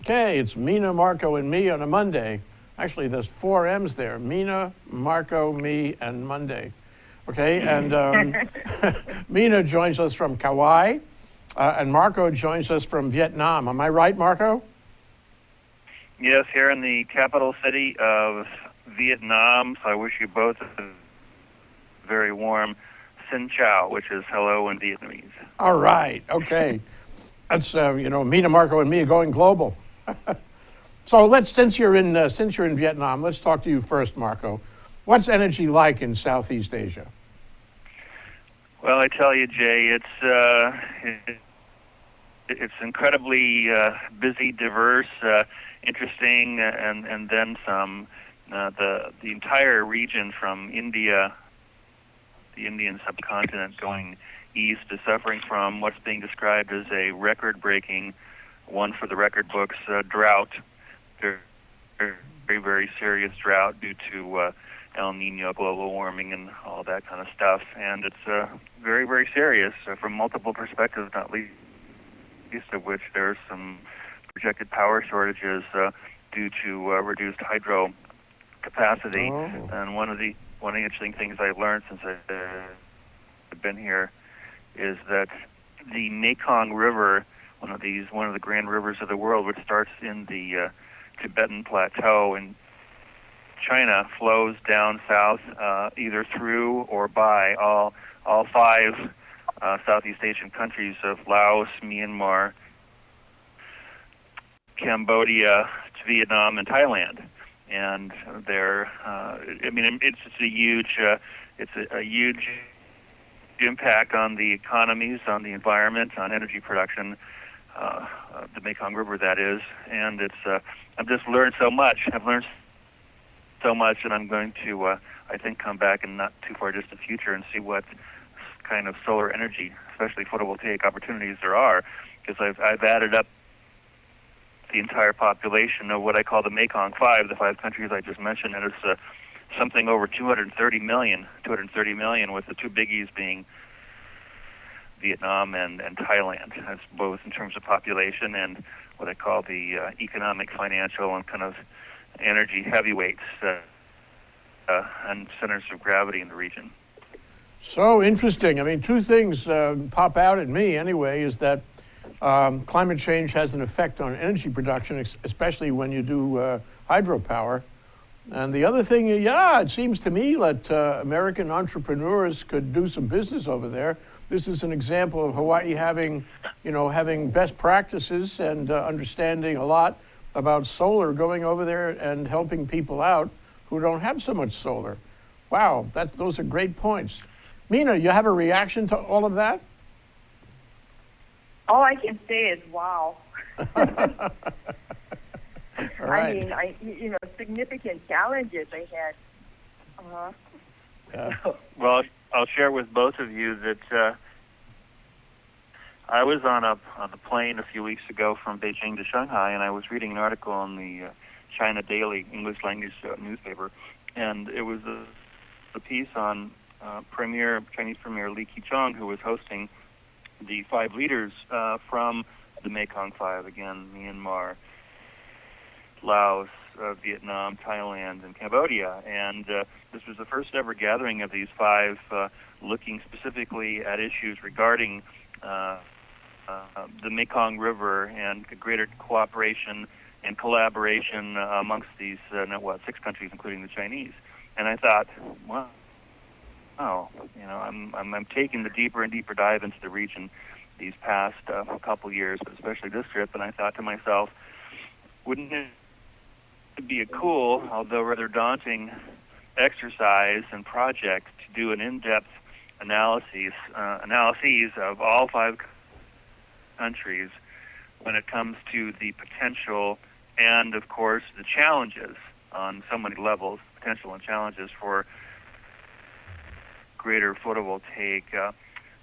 Okay, it's Mina, Marco, and me on a Monday. Actually, there's 4 M's there. Mina, Marco, me, and Monday. Okay, and Mina joins us from Kauai, and Marco joins us from Vietnam. Am I right, Marco? Yes, here in the capital city of Vietnam. So I wish you both a very warm Xin Chào, which is hello in Vietnamese. All right, okay. That's Mina, Marco, and me are going global. So since you're in Vietnam, let's talk to you first, Marco. What's energy like in Southeast Asia? Well, I tell you, Jay, it's incredibly busy, diverse, interesting, and then some. The entire region from India, the Indian subcontinent, going east, is suffering from what's being described as a record-breaking, one for the record books, drought. Very, very, very serious drought due to El Nino, global warming, and all that kind of stuff. And it's very, very serious from multiple perspectives, not least of which there's some projected power shortages due to reduced hydro capacity. Oh. And one of the interesting things I've learned since I've been here is that the Nikon River, one of the grand rivers of the world, which starts in the Tibetan Plateau in China, flows down south either through or by all 5 Southeast Asian countries of Laos, Myanmar, Cambodia, Vietnam, and Thailand. And it's a huge impact on the economies, on the environment, on energy production, the Mekong River, that is. And I've just learned so much. I've learned so much, and I'm going to, I think, come back in not too far distant future and see what kind of solar energy, especially photovoltaic opportunities there are, because I've added up the entire population of what I call the Mekong 5, the 5 countries I just mentioned, and it's something over 230 million, with the 2 biggies being Vietnam and Thailand. That's both in terms of population and what I call the economic, financial, and kind of energy heavyweights and centers of gravity in the region. So interesting. I mean, 2 things pop out at me anyway, is that climate change has an effect on energy production, especially when you do hydropower. And the other thing, it seems to me that American entrepreneurs could do some business over there. This is an example of Hawaii having best practices and understanding a lot about solar, going over there and helping people out who don't have so much solar. Wow, those are great points. Mina, you have a reaction to all of that? All I can say is wow. All right. I mean, significant challenges I had. Well, I'll share with both of you that I was on a plane a few weeks ago from Beijing to Shanghai, and I was reading an article on the China Daily English language newspaper, and it was a piece on Chinese Premier Li Keqiang, who was hosting the 5 leaders from the Mekong 5, again, Myanmar, Laos, Vietnam, Thailand, and Cambodia. And this was the first ever gathering of these 5 looking specifically at issues regarding the Mekong River and greater cooperation and collaboration amongst these 6 countries, including the Chinese. And I thought, wow, I'm taking the deeper and deeper dive into the region these past couple years, but especially this trip. And I thought to myself, wouldn't it be a cool, although rather daunting, exercise and project to do an in-depth analyses of all 5 countries when it comes to the potential and, of course, the challenges on so many levels, potential and challenges for greater photovoltaic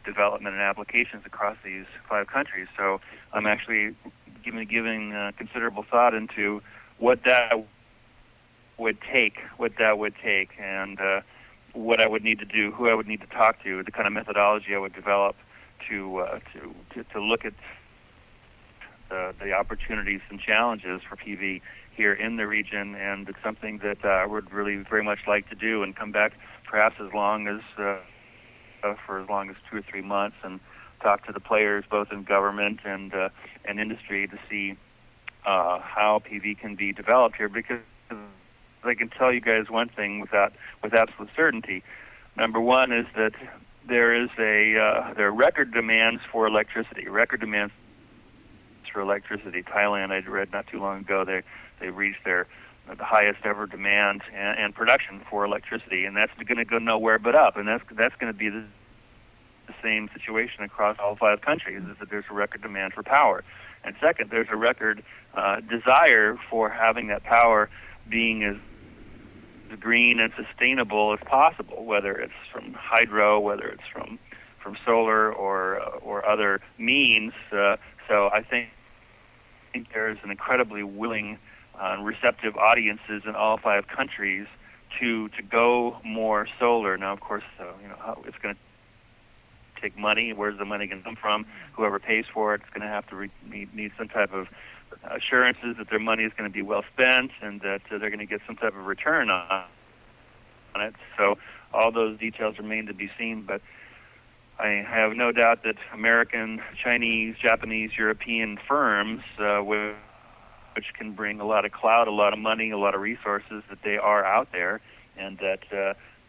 development and applications across these 5 countries. So I'm actually giving considerable thought into what that would take, and what I would need to do, who I would need to talk to, the kind of methodology I would develop to look at the opportunities and challenges for PV here in the region, and it's something that I would really very much like to do and come back perhaps as long as for as long as 2 or 3 months and talk to the players both in government and industry to see how PV can be developed here, because I can tell you guys one thing with absolute certainty. Number one is that there are record demands for electricity. Thailand, I read not too long ago, they reached the highest ever demand and production for electricity, and that's going to go nowhere but up. And that's going to be the same situation across all 5 countries, is that there's a record demand for power. And second, there's a record desire for having that power being as green and sustainable as possible, whether it's from hydro, whether it's from solar or other means. So I think there's an incredibly willing receptive audiences in all 5 countries to go more solar. Now, of course, how it's going to take money. Where's the money going to come from? Whoever pays for it's going to have to need some type of assurances that their money is going to be well spent and that they're going to get some type of return on it. So all those details remain to be seen, but I have no doubt that American, Chinese, Japanese, European firms, which can bring a lot of clout, a lot of money, a lot of resources, that they are out there, and that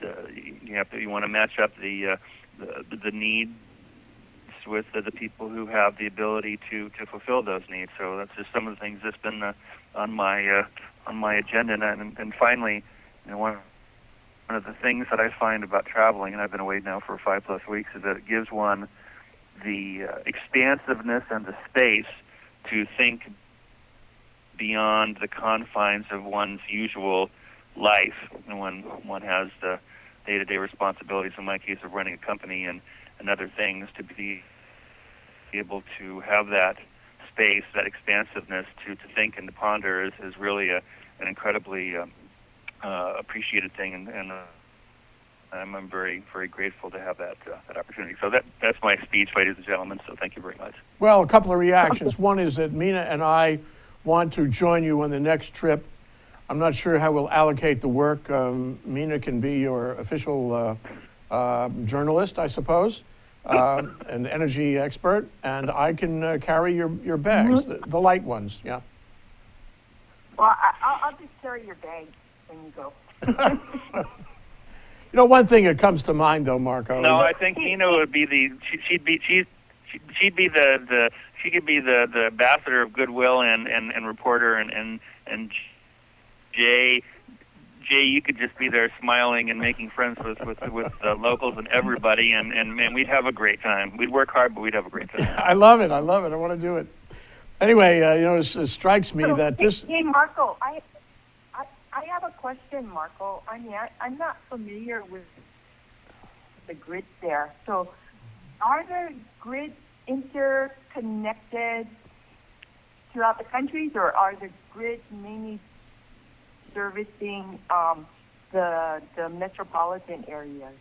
you want to match up the needs with the people who have the ability to fulfill those needs. So that's just some of the things that's been on my agenda. And finally, one of the things that I find about traveling, and I've been away now for 5+ weeks, is that it gives one the expansiveness and the space to think beyond the confines of one's usual life. And when one has the day-to-day responsibilities, in my case of running a company and other things, to be able to have that space, that expansiveness to think and to ponder is really an incredibly appreciated thing, and I'm very, very grateful to have that opportunity. So that's my speech, ladies and gentlemen, so thank you very much. Well, a couple of reactions. One is that Mina and I want to join you on the next trip. I'm not sure how we'll allocate the work. Mina can be your official journalist, I suppose, an energy expert, and I can carry your bags, the light ones, yeah. Well, I'll just carry your bag when you go. One thing that comes to mind, though, Marco. No, I think Mina would be she could be the ambassador of goodwill and reporter, and Jay, you could just be there smiling and making friends with the locals and everybody, and man, we'd have a great time. We'd work hard, but we'd have a great time. I love it. I want to do it. Anyway, it strikes me that this. Hey, Marco, I have a question, Marco. I mean, I'm not familiar with the grids there. So, are the grids interconnected throughout the countries, or are the grids mainly servicing the metropolitan areas?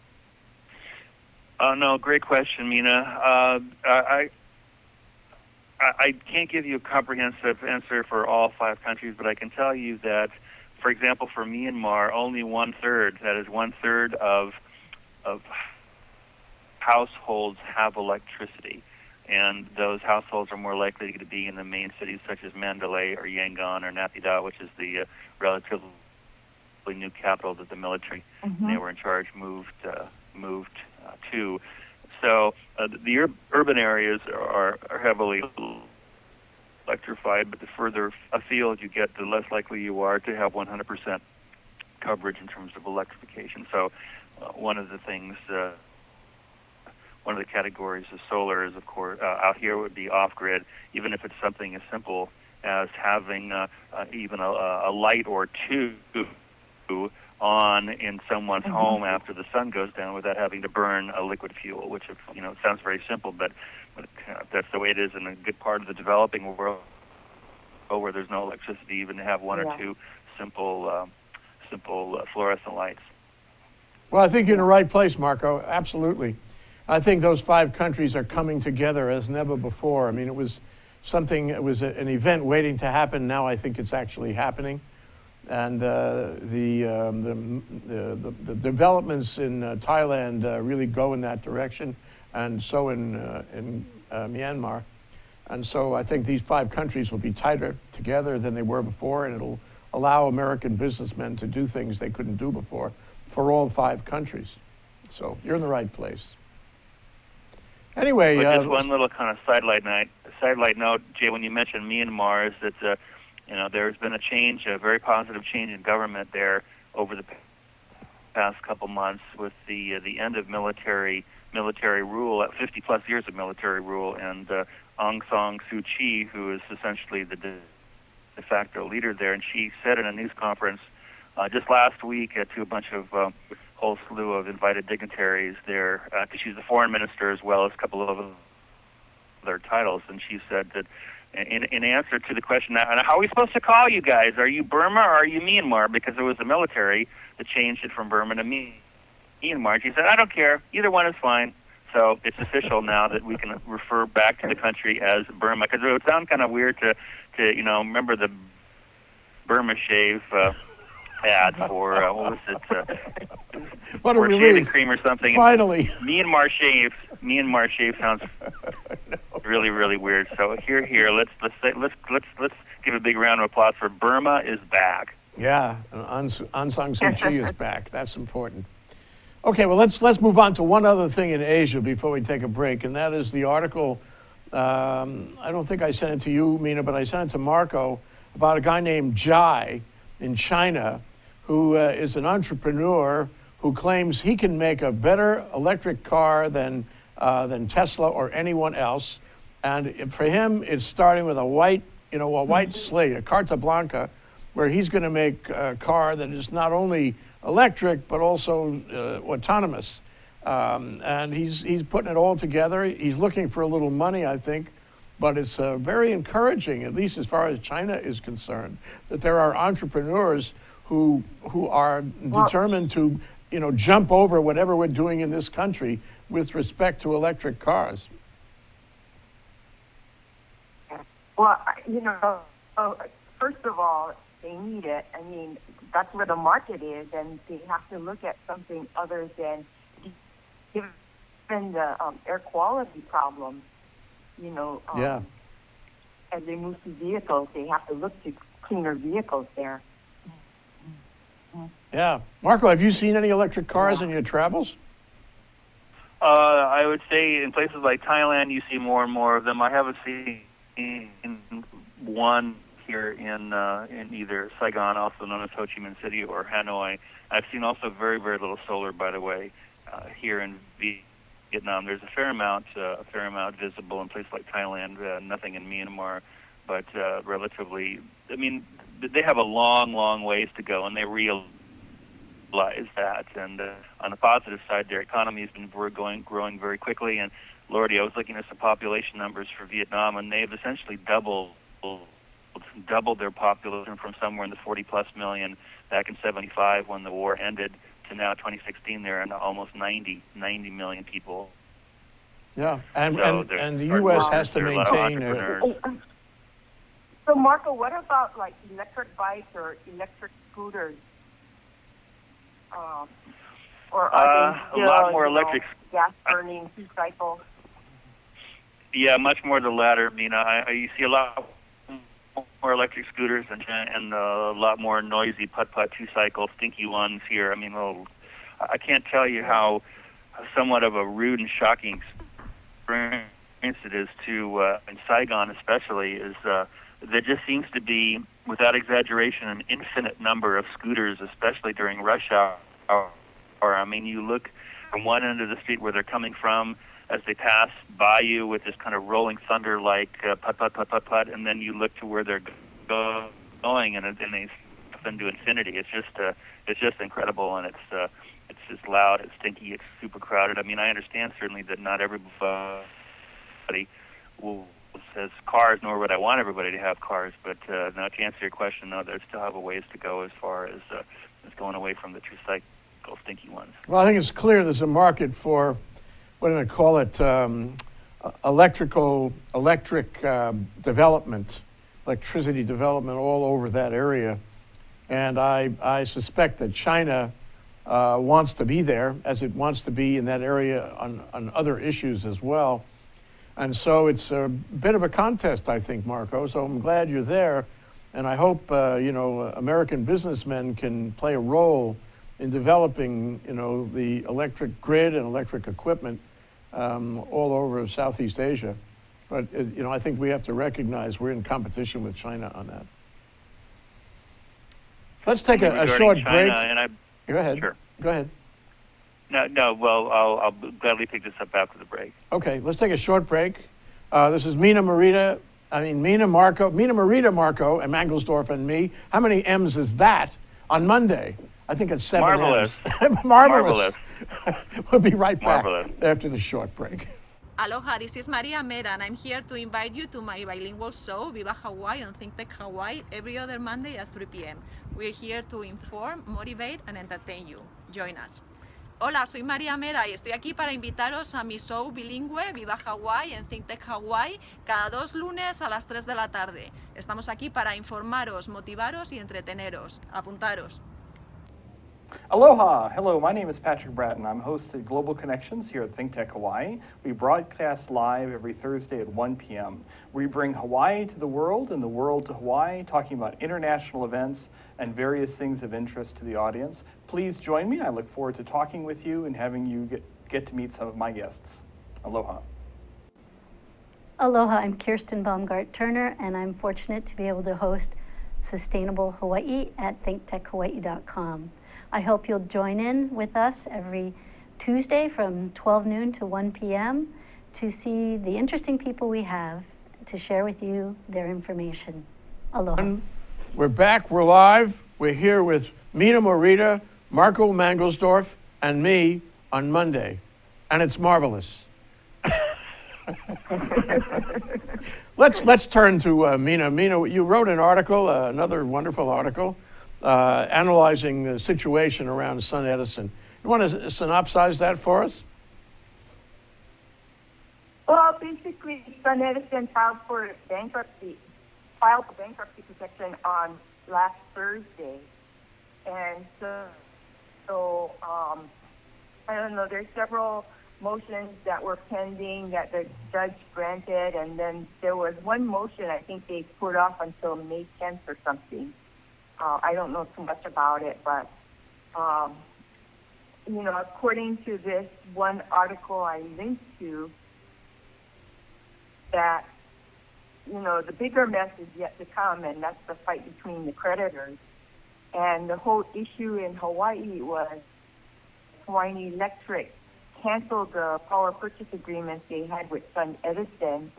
No, great question, Mina. I can't give you a comprehensive answer for all 5 countries, but I can tell you that, for example, for Myanmar, only 1/3, that is 1/3 of households have electricity. And those households are more likely to be in the main cities such as Mandalay or Yangon or Naypyidaw, which is the relatively new capital that the military, they were in charge, moved to. So the urban areas are heavily electrified, but the further afield you get, the less likely you are to have 100% coverage in terms of electrification. So one of the things, one of the categories of solar is, of course, out here would be off-grid, even if it's something as simple as having even a light or two on in someone's home after the sun goes down without having to burn a liquid fuel, which it sounds very simple, but that's the way it is in a good part of the developing world where there's no electricity, even to have one or two simple fluorescent lights. Well, I think you're in the right place, Marco. Absolutely. I think those 5 countries are coming together as never before. I mean, it was something, it was an event waiting to happen. Now I think it's actually happening. And the developments in Thailand really go in that direction, and so in Myanmar. And so I think these 5 countries will be tighter together than they were before, and it'll allow American businessmen to do things they couldn't do before for all 5 countries. So you're in the right place. Anyway, just one little kind of sidelight note, Jay, when you mentioned Myanmar, is that there's been a very positive change in government there over the past couple months with the end of military rule, 50+ years of military rule, and Aung San Suu Kyi, who is essentially the de facto leader there, and she said in a news conference just last week to a bunch of whole slew of invited dignitaries there, because she's the foreign minister as well as a couple of other titles, and she said that in answer to the question, now, how are we supposed to call you guys? Are you Burma or are you Myanmar? Because it was the military that changed it from Burma to Myanmar. She said, I don't care. Either one is fine. So it's official now that we can refer back to the country as Burma. Because it would sound kind of weird to remember the Burma shave ad for, what was it? What a for relief. shaving cream or something. Finally. Myanmar shave sounds really, really weird. So here, let's give a big round of applause for Burma is back. Yeah, Aung San Suu Kyi is back. That's important. Okay, well, let's move on to one other thing in Asia before we take a break, and that is the article. I don't think I sent it to you, Mina, but I sent it to Marco about a guy named Jai in China who is an entrepreneur who claims he can make a better electric car than Tesla or anyone else. And for him, it's starting with a white slate, a Carta Blanca, where he's going to make a car that is not only electric but also autonomous. And he's putting it all together. He's looking for a little money, I think, but it's very encouraging, at least as far as China is concerned, that there are entrepreneurs who are determined to jump over whatever we're doing in this country with respect to electric cars. Well, first of all, they need it. I mean, that's where the market is, and they have to look at something other than given the air quality problem. Yeah. As they move to vehicles, they have to look to cleaner vehicles there. Yeah. Marco, have you seen any electric cars in your travels? I would say in places like Thailand, you see more and more of them. I haven't seen one here in either Saigon, also known as Ho Chi Minh City, or Hanoi. I've seen also very, very little solar, by the way, here in Vietnam. There's a fair amount visible in places like Thailand. Nothing in Myanmar, but relatively. I mean, they have a long ways to go, and they realize that. And on the positive side, their economy has been growing very quickly. And Lordy, I was looking at some population numbers for Vietnam, and they've essentially doubled their population from somewhere in the 40+ million back in '75 when the war ended to now 2016 they're in almost 90 million people. Yeah, and the so U.S. has to maintain. So Marco, what about like electric bikes or electric scooters? Or are they still, a lot more electric gas burning 2-cycle? Yeah, much more the latter. You see a lot more electric scooters and a lot more noisy putt-putt 2-cycle stinky ones here. I mean, I can't tell you how somewhat of a rude and shocking experience it is to, in Saigon especially, is there just seems to be, without exaggeration, an infinite number of scooters, especially during rush hour. I mean, you look from one end of the street where they're coming from as they pass by you with this kind of rolling thunder like putt, and then you look to where they're going, and they stuff into infinity. It's just incredible, and it's just loud, it's stinky, it's super crowded. I mean, I understand certainly that not everybody says cars, nor would I want everybody to have cars, but now to answer your question, no, they still have a ways to go as far as going away from the 2-cycle stinky ones. Well, I think it's clear there's a market for, what do I call it, electricity development all over that area. And I suspect that China wants to be there, as it wants to be in that area on other issues as well. And so it's a bit of a contest, I think, Marco. So I'm glad you're there. And I hope, American businessmen can play a role in developing, the electric grid and electric equipment all over Southeast Asia. But, I think we have to recognize we're in competition with China on that. Let's take a short China, break. And Go ahead. Sure. Go ahead. No. Well, I'll gladly pick this up after the break. Okay, let's take a short break. This is Mina, Marita, Marco, and Mangelsdorf and me. How many M's is that on Monday? I think it's 7 Marvelous. M's. Marvelous. We'll be right back after the short break. Aloha, this is Maria Mera, and I'm here to invite you to my bilingual show, Viva Hawaii on Think Tech Hawaii, every other Monday at 3 p.m. We're here to inform, motivate, and entertain you. Join us. Hola, soy María Mera y estoy aquí para invitaros a mi show bilingüe Viva Hawaii en Think Tech Hawaii cada 2 lunes a las 3 de la tarde. Estamos aquí para informaros, motivaros y entreteneros. Apuntaros. Aloha! Hello, my name is Patrick Bratton. I'm host of Global Connections here at Think Tech Hawaii. We broadcast live every Thursday at 1 p.m. We bring Hawaii to the world and the world to Hawaii, talking about international events and various things of interest to the audience. Please join me. I look forward to talking with you and having you get to meet some of my guests. Aloha. Aloha, I'm Kirsten Baumgart-Turner, and I'm fortunate to be able to host Sustainable Hawaii at thinktechhawaii.com. I hope you'll join in with us every Tuesday from 12 noon to 1 p.m. to see the interesting people we have to share with you their information. Aloha. We're back, we're live. We're here with Mina Morita, Marco Mangelsdorf, and me on Monday. And it's marvelous. Let's turn to Mina. Mina, you wrote an article, another wonderful article, analyzing the situation around SunEdison. You want to synopsize that for us? Well, basically, SunEdison filed for bankruptcy protection on last Thursday. And so I don't know, there's several motions that were pending that the judge granted, and then there was one motion I think they put off until May 10th or something. I don't know too much about it, but, according to this one article I linked to, that, the bigger mess is yet to come, and that's the fight between the creditors. And the whole issue in Hawaii was Hawaii Electric canceled the power purchase agreement they had with SunEdison,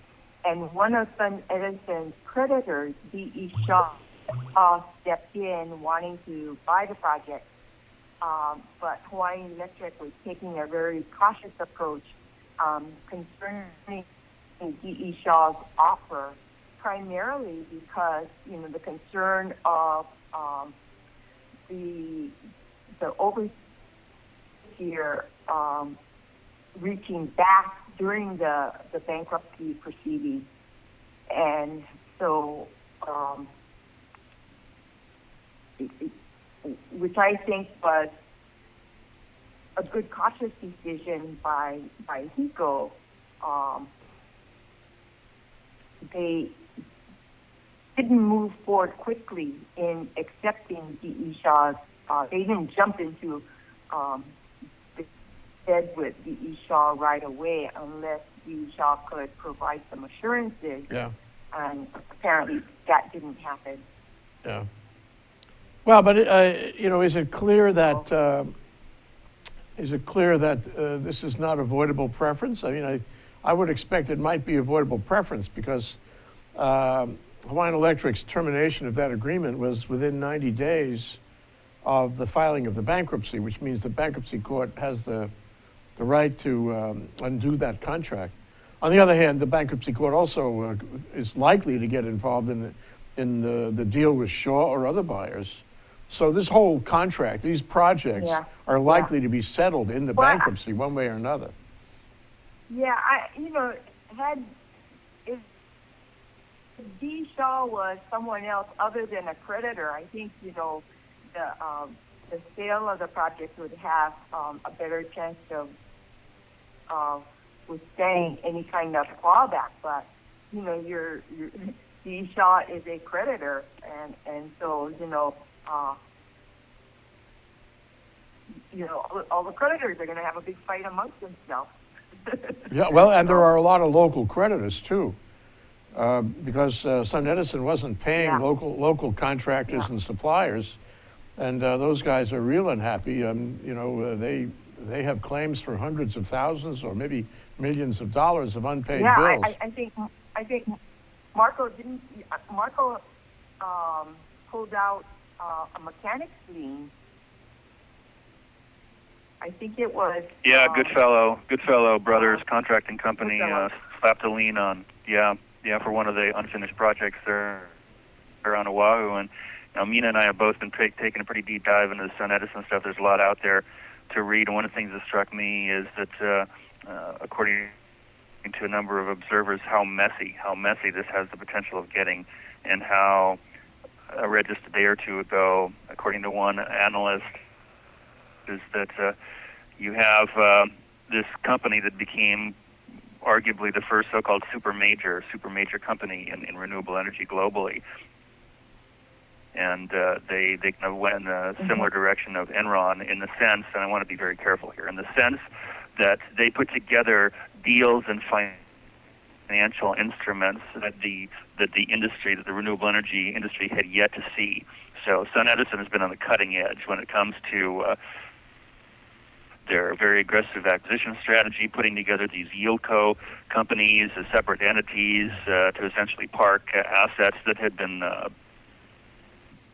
and one of SunEdison's creditors, D.E. Shaw, stepped in wanting to buy the project, but Hawaii Electric was taking a very cautious approach concerning D.E. Shaw's offer, primarily because, the concern of the overseer reaching back during the bankruptcy proceedings. And so, which I think was a good cautious decision by HECO. They didn't move forward quickly in accepting D.E. Shaw's. They didn't jump into the bed with D.E. Shaw right away unless D.E. Shaw could provide some assurances. Yeah. And apparently that didn't happen. Yeah. Well, but is it clear that this is not avoidable preference? I mean, I would expect it might be avoidable preference because Hawaiian Electric's termination of that agreement was within 90 days of the filing of the bankruptcy, which means the bankruptcy court has the right to undo that contract. On the other hand, the bankruptcy court also is likely to get involved in the deal with Shaw or other buyers. So this whole contract, these projects are likely to be settled in the bankruptcy one way or another. Yeah, if D. Shaw was someone else other than a creditor, I think, the sale of the project would have a better chance of withstanding any kind of clawback. But, your D. Shaw is a creditor, and so, all the creditors are going to have a big fight amongst themselves. Yeah, well, and there are a lot of local creditors too, because SunEdison wasn't paying Yeah. local contractors Yeah. and suppliers, and those guys are real unhappy. They have claims for hundreds of thousands or maybe millions of dollars of unpaid bills. I think Marco pulled out a mechanic's lien. I think it was. Yeah, Goodfellow Brothers Contracting Company slapped a lien on. Yeah, for one of the unfinished projects there on Oahu, and Mina and I have both been taking a pretty deep dive into the SunEdison stuff. There's a lot out there to read, and one of the things that struck me is that, according to a number of observers, how messy this has the potential of getting, and how I read just a day or two ago, according to one analyst, is that you have this company that became arguably the first so-called super major company in renewable energy globally, and they kind of went in a similar direction of Enron in the sense, and I want to be very careful here, in the sense that they put together deals and financial instruments that the renewable energy industry had yet to see. So SunEdison has been on the cutting edge when it comes to their very aggressive acquisition strategy, putting together these yieldco companies as separate entities to essentially park assets that had been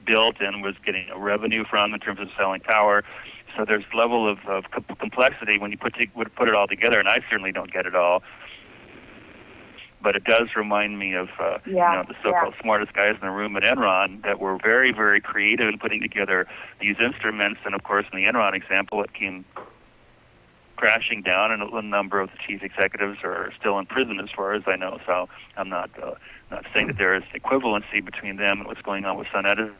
built and was getting a revenue from in terms of selling power. So there's a level of complexity when you put it all together, and I certainly don't get it all. But it does remind me of the so-called smartest guys in the room at Enron that were very, very creative in putting together these instruments. And of course, in the Enron example, it came crashing down, and a number of the chief executives are still in prison, as far as I know. So I'm not saying that there is equivalency between them and what's going on with SunEdison.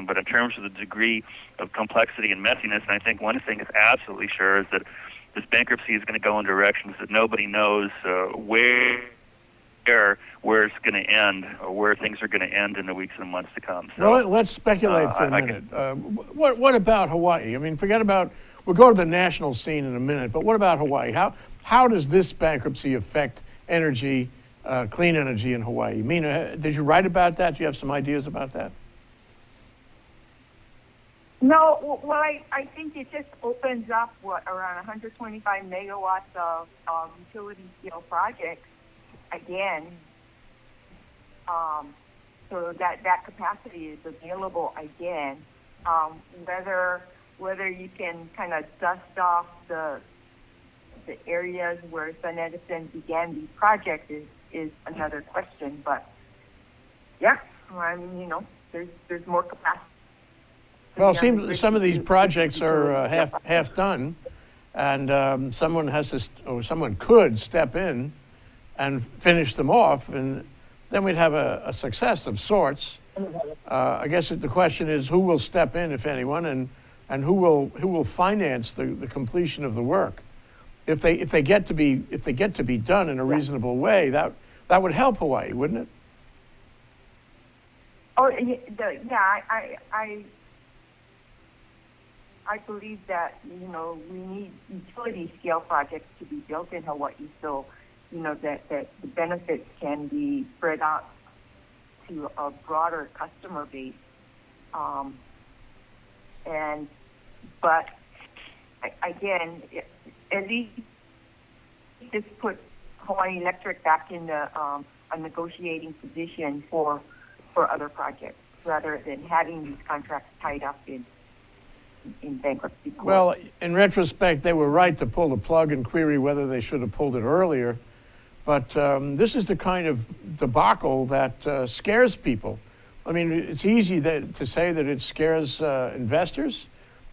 But in terms of the degree of complexity and messiness, and I think one thing is absolutely sure is that this bankruptcy is going to go in directions that nobody knows where it's going to end, or where things are going to end in the weeks and months to come. So, well, let's speculate for a minute. What about Hawaii? I mean, forget about. We'll go to the national scene in a minute, but what about Hawaii? How does this bankruptcy affect energy, clean energy in Hawaii? Mina, did you write about that? Do you have some ideas about that? No, well, I think it just opens up around 125 megawatts of utility scale projects again. So that capacity is available again. Whether you can kind of dust off the areas where SunEdison began these projects is another question. But yeah, I mean, there's more capacity. Well, it seems some of these projects are half done, and someone could step in and finish them off, and then we'd have a success of sorts. I guess the question is who will step in, if anyone, and who will finance the completion of the work. If they get to be done in a reasonable way, that would help Hawaii, wouldn't it? Oh yeah, I believe that we need utility scale projects to be built in Hawaii, so that the benefits can be spread out to a broader customer base. But again, at least this puts Hawaii Electric back in a negotiating position for other projects, rather than having these contracts tied up in bankruptcy court. Well, in retrospect, they were right to pull the plug and query whether they should have pulled it earlier. But this is the kind of debacle that scares people. I mean, it's easy to say that it scares investors.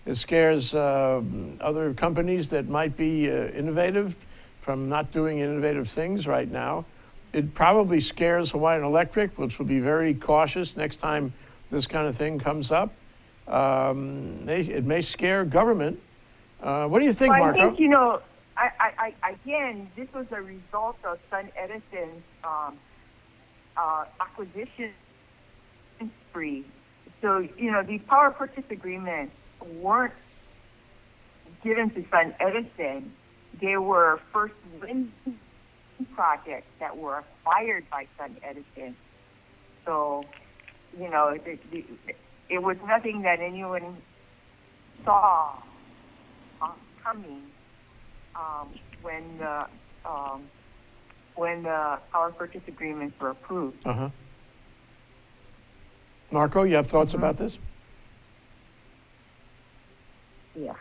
It scares other companies that might be innovative from not doing innovative things right now. It probably scares Hawaiian Electric, which will be very cautious next time this kind of thing comes up. It may scare government. What do you think, well, Marco? I think, you know, again, this was a result of SunEdison's acquisition spree. So, you know, these power purchase agreements weren't given to SunEdison. They were first wind projects that were acquired by SunEdison. So, you know, it was nothing that anyone saw coming when the power purchase agreements were approved. Uh-huh. Marco, you have thoughts about this? Yeah.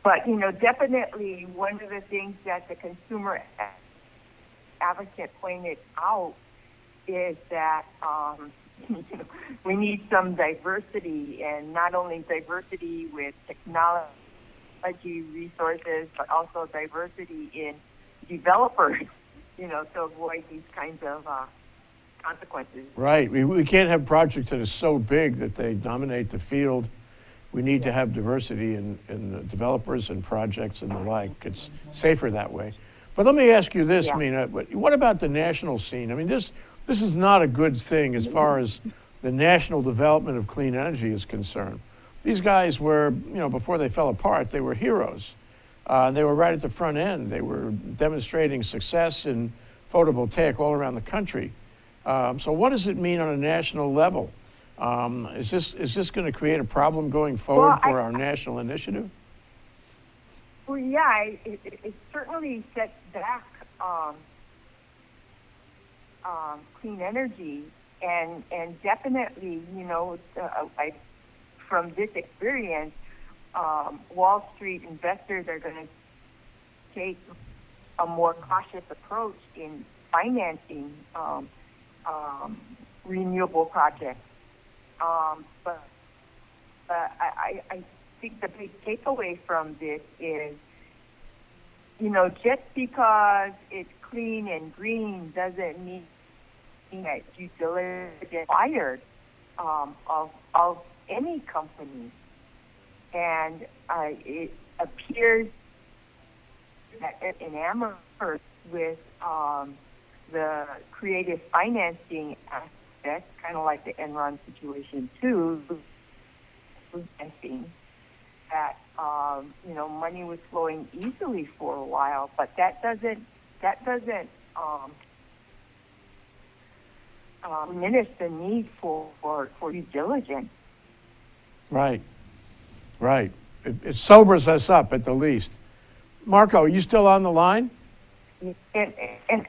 But, you know, definitely one of the things that the consumer advocate pointed out is that we need some diversity, and not only diversity with technology resources, but also diversity in developers, you know, to avoid these kinds of consequences. Right. We can't have projects that are so big that they dominate the field. We need to have diversity in the developers and projects and the like. It's safer that way. But let me ask you this, Mina. What about the national scene? I mean, this is not a good thing as far as the national development of clean energy is concerned. These guys were, you know, before they fell apart, they were heroes. They were right at the front end. They were demonstrating success in photovoltaic all around the country. So what does it mean on a national level? Is this going to create a problem going forward for our national initiative? Well, yeah, it certainly sets back clean energy, and definitely, you know, from this experience, Wall Street investors are going to take a more cautious approach in financing renewable projects. But I think the big takeaway from this is, you know, just because it's clean and green doesn't mean that due diligence is required of any company. And it appears that it's enamored with the creative financing aspect, kind of like the Enron situation too, and seeing that you know, money was flowing easily for a while, but that doesn't diminish the need for due diligence. Right. It sobers us up at the least. Marco, are you still on the line? And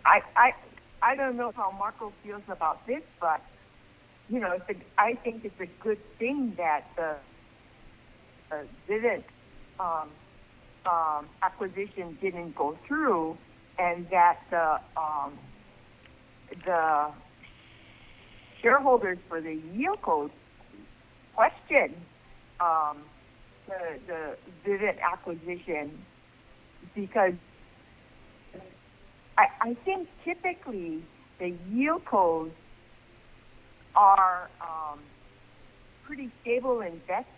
I don't know how Marco feels about this, but you know, I think it's a good thing that the civic acquisition didn't go through, and that the shareholders for the yield code questioned the civic acquisition, because I think typically the yield codes are pretty stable investments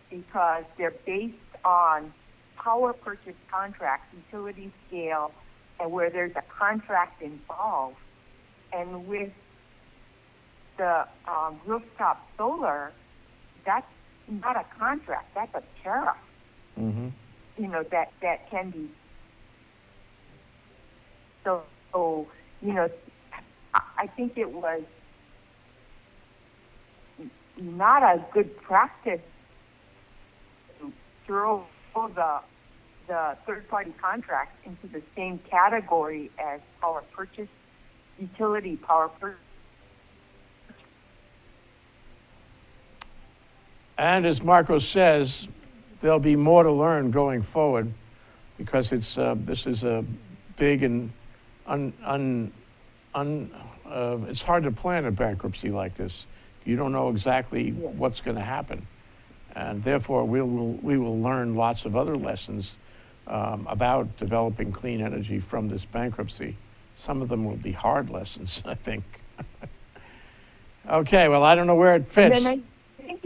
because they're based on power purchase contracts, utility scale, and where there's a contract involved. And with the rooftop solar, that's not a contract, that's a tariff. Mm-hmm. You know, that can be. So, you know, I think it was not a good practice to throw the third-party contracts into the same category as power purchase, utility power purchase. And as Marco says, there'll be more to learn going forward, because this is a big and it's hard to plan a bankruptcy like this. You don't know exactly what's going to happen, and therefore we will learn lots of other lessons about developing clean energy from this bankruptcy. Some of them will be hard lessons, I think. Okay, well, I don't know where it fits. And then I think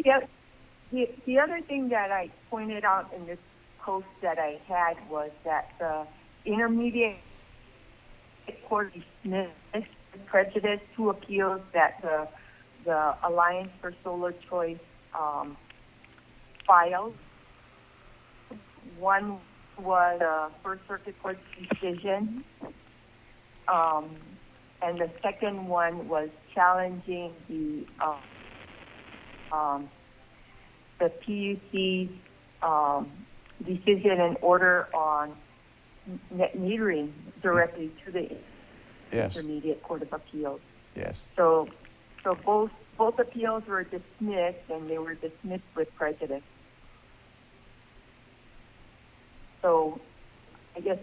the other thing that I pointed out in this post that I had was that the intermediate court dismissed prejudice 2 appeals that the Alliance for Solar Choice filed. One was a First Circuit Court decision, and the second one was challenging the PUC's decision and order on net metering directly to the Yes. Intermediate Court of Appeals. Yes. So both appeals were dismissed, and they were dismissed with prejudice. So I guess,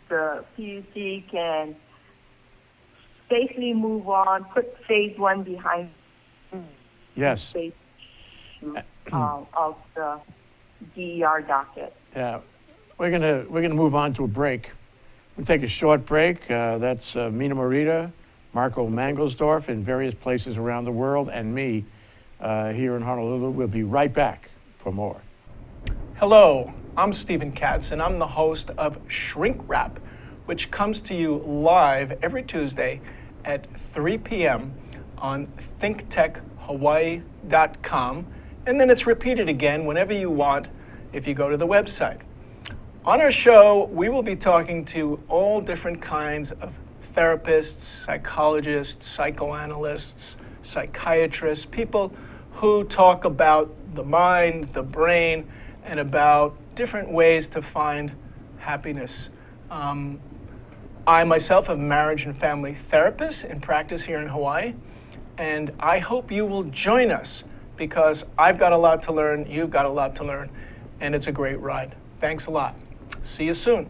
the PUC can safely move on, put phase 1 behind Yes. phase 2 of the DER docket. Yeah. We're gonna move on to a break. We'll take a short break. That's Mina Morita, Marco Mangelsdorf in various places around the world, and me here in Honolulu. We'll be right back for more. Hello, I'm Stephen Katz, and I'm the host of Shrink Wrap, which comes to you live every Tuesday at 3 p.m. on thinktechhawaii.com, and then it's repeated again whenever you want if you go to the website. On our show, we will be talking to all different kinds of therapists, psychologists, psychoanalysts, psychiatrists, people who talk about the mind, the brain, and about different ways to find happiness. I myself am a marriage and family therapist in practice here in Hawaii, and I hope you will join us because I've got a lot to learn, you've got a lot to learn, and it's a great ride. Thanks a lot. See you soon.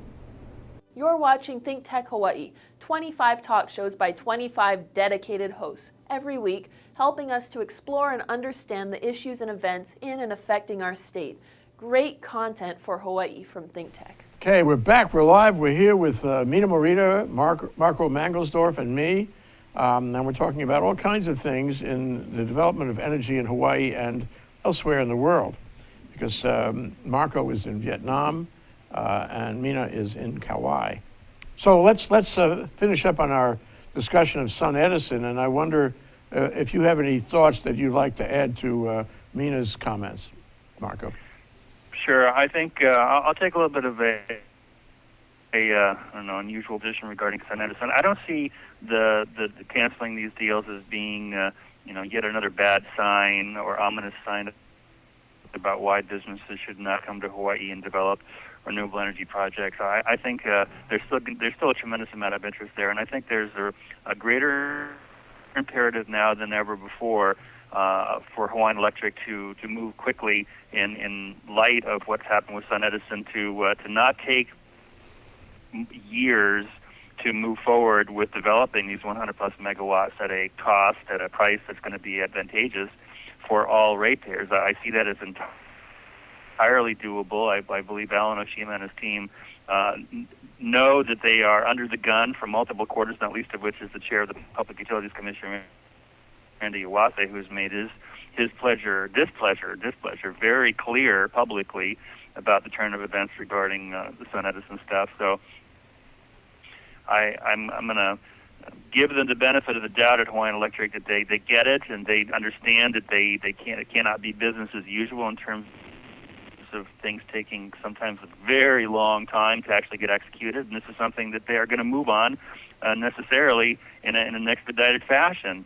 You're watching Think Tech Hawaii, 25 talk shows by 25 dedicated hosts every week, helping us to explore and understand the issues and events in and affecting our state. Great content for Hawaii from Think Tech. Okay, we're back. We're live. We're here with Mina Morita, Marco Mangelsdorf, and me. And we're talking about all kinds of things in the development of energy in Hawaii and elsewhere in the world. Because Marco is in Vietnam and Mina is in Kauai. So let's finish up on our discussion of SunEdison, and I wonder if you have any thoughts that you'd like to add to Mina's comments, Marco. Sure. I think I'll take a little bit of a unusual position regarding SunEdison. I don't see the canceling these deals as being yet another bad sign or ominous sign about why businesses should not come to Hawaii and develop renewable energy projects. I think there's still a tremendous amount of interest there, and I think there's a greater imperative now than ever before for Hawaiian Electric to move quickly in light of what's happened with SunEdison to not take years to move forward with developing these 100 plus megawatts at a cost, at a price that's going to be advantageous for all ratepayers. I see that as entirely doable. I believe Alan Oshima and his team know that they are under the gun from multiple quarters, not least of which is the chair of the Public Utilities Commission, Randy Iwase, who's made his displeasure very clear publicly about the turn of events regarding the SunEdison stuff. So I'm going to give them the benefit of the doubt at Hawaiian Electric that they get it and they understand that it cannot be business as usual in terms of things taking sometimes a very long time to actually get executed, and this is something that they are going to move on necessarily in an expedited fashion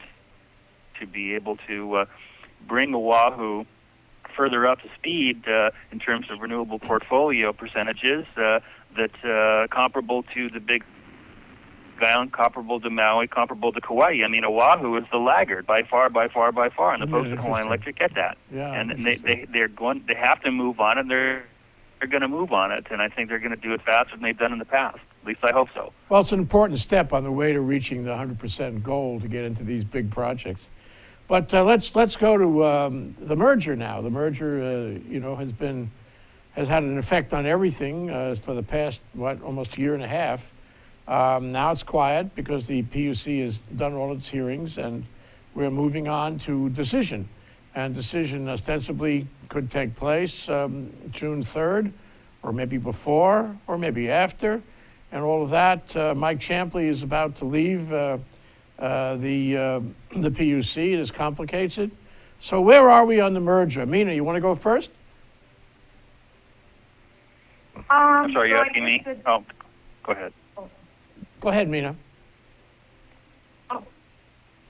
to be able to bring Oahu further up to speed in terms of renewable portfolio percentages that comparable to the Big Island, comparable to Maui, comparable to Kauai. I mean, Oahu is the laggard by far, and the folks at Hawaiian Electric get that. Yeah, and they have to move on it. They're going to move on it, and I think they're going to do it faster than they've done in the past. At least I hope so. Well, it's an important step on the way to reaching the 100% goal to get into these big projects. But let's go to the merger now. The merger, has been has had an effect on everything for the past, almost a year and a half. Now it's quiet because the PUC has done all its hearings, and we're moving on to decision. And decision ostensibly could take place June 3rd, or maybe before, or maybe after, and all of that. Mike Champley is about to leave the PUC. This complicates it. So where are we on the merger? Mina, you want to go first? I'm sorry, you so I asking me? guess that- Oh, go ahead. Go ahead, Mina.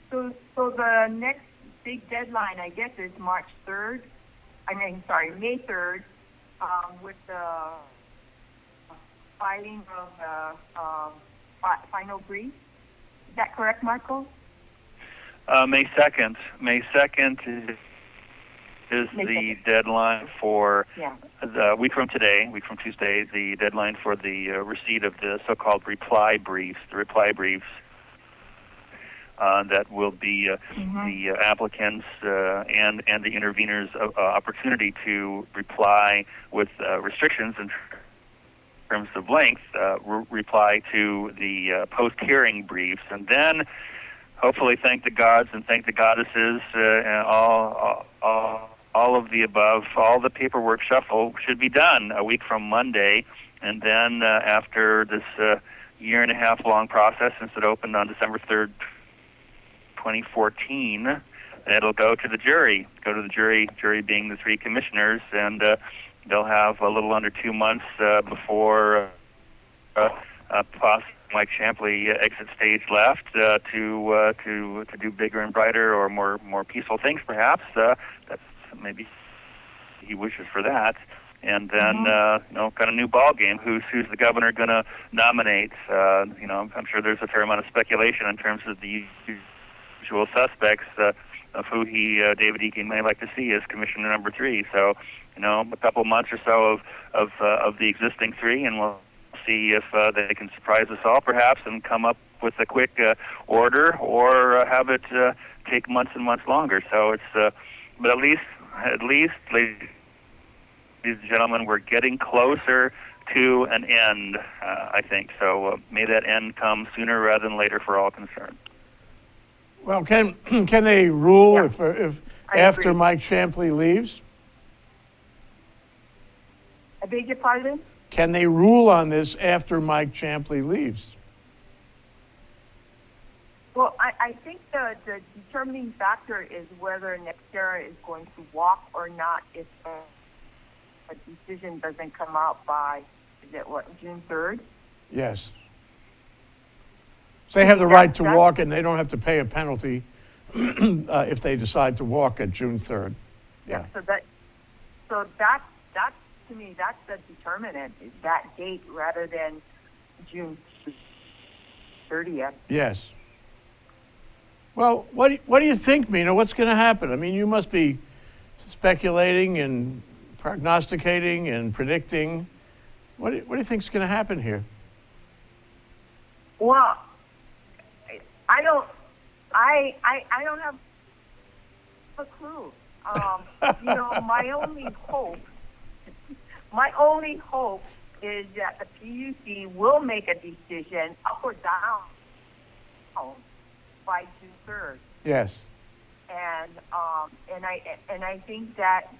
So the next big deadline, I guess, is March 3rd. May 3rd, with the filing of the final brief. Is that correct, Michael? May 2nd. May 2nd is May the 2nd. deadline for Yeah. the week from Tuesday, the deadline for the receipt of the so-called reply briefs. The reply briefs that will be the applicants and the interveners' opportunity to reply with restrictions in terms of length, reply to the post-hearing briefs, and then hopefully thank the gods and thank the goddesses, and all of the above. All the paperwork shuffle should be done a week from Monday, and then after this year and a half long process, since it opened on December 3rd, 2014, it'll go to the jury. Jury being the three commissioners, and they'll have a little under 2 months before Mike Champley exit stage left to do bigger and brighter or more peaceful things, perhaps. That's maybe he wishes for that. And then kind of new ball game. Who's the governor going to nominate? I'm sure there's a fair amount of speculation in terms of the usual suspects of who David Eakin may like to see as commissioner number 3. So, a couple months or so of the existing 3, and we'll see if they can surprise us all, perhaps, and come up with a quick order, or have it take months and months longer. So it's, but at least, ladies and gentlemen, we're getting closer to an end, I think. So may that end come sooner rather than later for all concerned. Well, can they rule Yeah, if I after agree. Mike Champley leaves? I beg your pardon? Can they rule on this after Mike Champley leaves? Well, I think the determining factor is whether Nextera is going to walk or not if a decision doesn't come out by, June 3rd? Yes. So they have the right to walk, and they don't have to pay a penalty if they decide to walk at June 3rd. Yeah. So that to me, that's the determinant, is that date rather than June 30th. Yes. Well, what do you think, Mina? What's going to happen? I mean, you must be speculating and prognosticating and predicting. What do you think is going to happen here? Well, I don't have a clue. My only hope is that the PUC will make a decision up or down by June 3rd. Yes. And I think that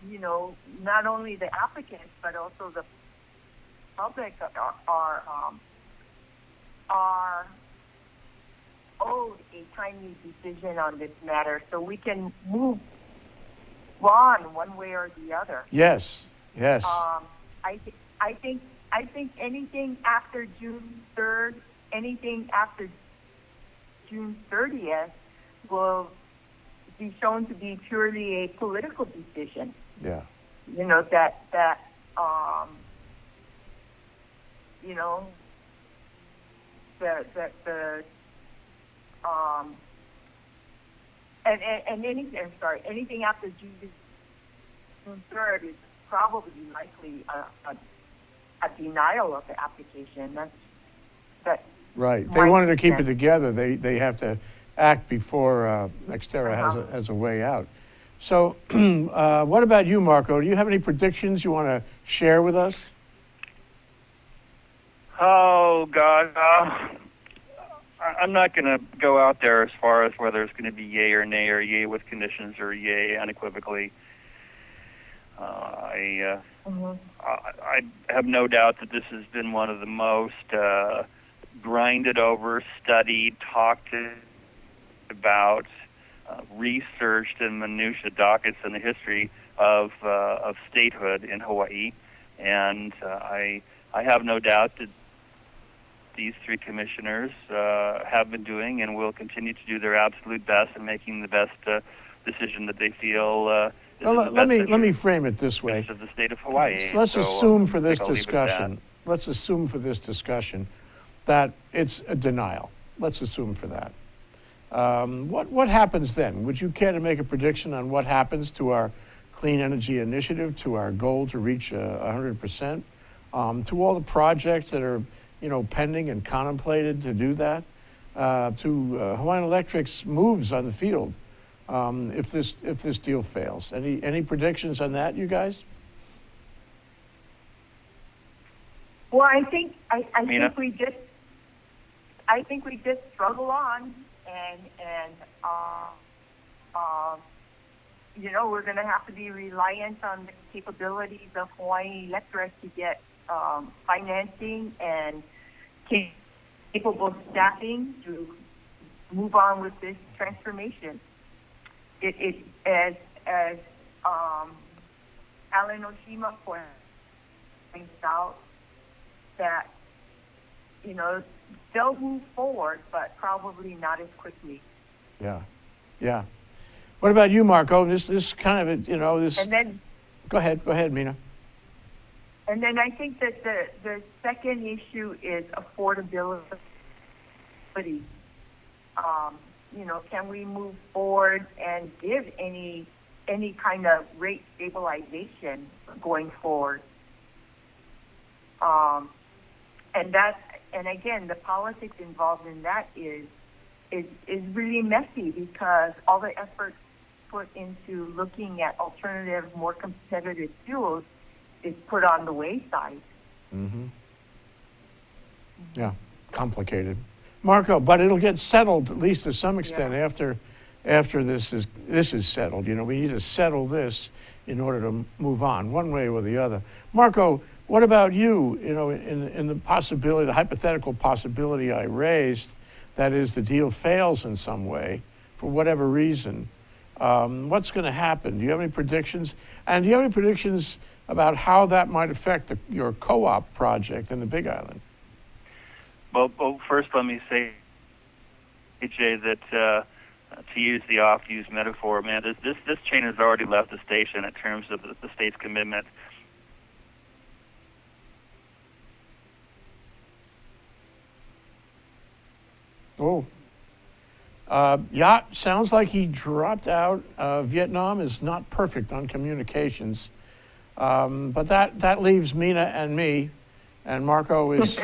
not only the applicants but also the public are owed a timely decision on this matter, so we can move on one way or the other. Yes. Yes. I think anything after June 3rd, anything after June 30th will be shown to be purely a political decision. Yeah. Anything after June 3rd is probably likely a denial of the application. That's Right. They my wanted to keep it sense. together. They have to act before Nextera has a way out. So what about you, Marco? Do you have any predictions you want to share with us? Oh, God. I'm not going to go out there as far as whether it's going to be yay or nay, or yay with conditions, or yay unequivocally. I have no doubt that this has been one of the most grinded over, studied, talked about, researched in minutia dockets in the history of statehood in Hawaii, and I have no doubt that these three commissioners have been doing and will continue to do their absolute best in making the best decision that they feel. Well, let me frame it this way. Of the state of Hawaii. Let's assume for this I'll leave it at that. discussion. Let's assume for this discussion that it's a denial. Let's assume for that. What happens then? Would you care to make a prediction on what happens to our clean energy initiative, to our goal to reach 100%, to all the projects that are, pending and contemplated to do that, to Hawaiian Electric's moves on the field, if this deal fails? Any predictions on that, you guys? Well, I think Mina? I think we just struggle on, and we're going to have to be reliant on the capabilities of Hawaii Electric to get financing and capable staffing to move on with this transformation. It as Alan Oshima points out, that they'll move forward, but probably not as quickly. Yeah. What about you, Marco? This kind of this. And then, Go ahead, Mina. And then I think that the second issue is affordability. Can we move forward and give any kind of rate stabilization going forward? And again, the politics involved in that is really messy, because all the effort put into looking at alternative, more competitive fuels is put on the wayside. Mm-hmm. Yeah, complicated. Marco, but it'll get settled, at least to some extent, after this is settled. We need to settle this in order to move on, one way or the other. Marco, what about you? In the possibility, the hypothetical possibility I raised, that is, the deal fails in some way, for whatever reason, what's going to happen? Do you have any predictions? And do you have any predictions about how that might affect your co-op project in the Big Island? Well, first let me say, AJ, that to use the oft-used metaphor, man, this train has already left the station in terms of the state's commitment. Oh. Yeah, sounds like he dropped out. Vietnam is not perfect on communications. But that leaves Mina and me, and Marco is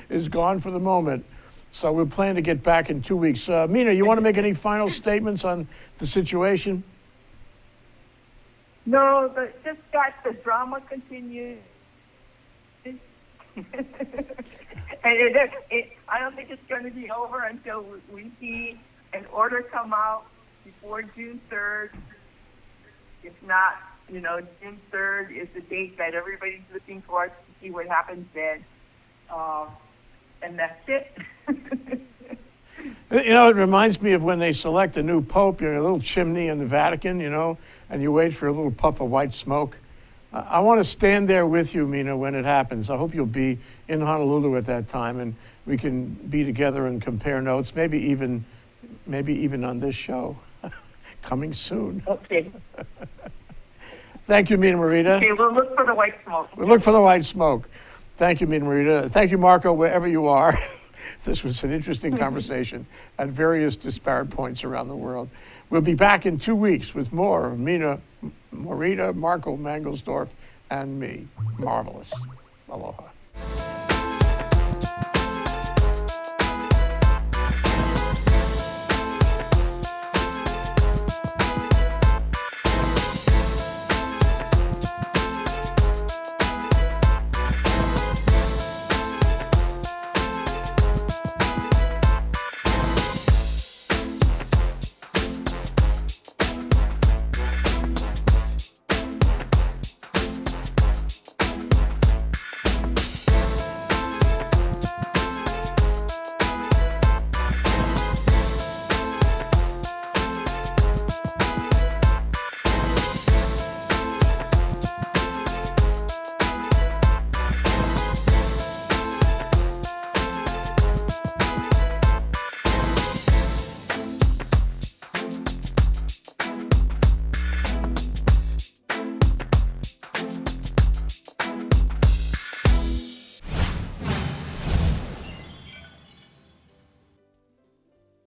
is gone for the moment. So we plan to get back in 2 weeks. Mina, you want to make any final statements on the situation? No, but just that the drama continues. And I don't think it's going to be over until we see an order come out before June 3rd. If not, June 3rd is the date that everybody's looking for to see what happens then. And that's it. It reminds me of when they select a new pope. You're in a little chimney in the Vatican, and you wait for a little puff of white smoke. I want to stand there with you, Mina, when it happens. I hope you'll be in Honolulu at that time, and we can be together and compare notes, maybe even on this show. Coming soon. Okay. Thank you, Mina Morita. Okay, we'll look for the white smoke. We'll look for the white smoke. Thank you, Mina Morita. Thank you, Marco, wherever you are. This was an interesting conversation at various disparate points around the world. We'll be back in 2 weeks with more of Mina Morita, Marco Mangelsdorf, and me. Marvelous. Aloha.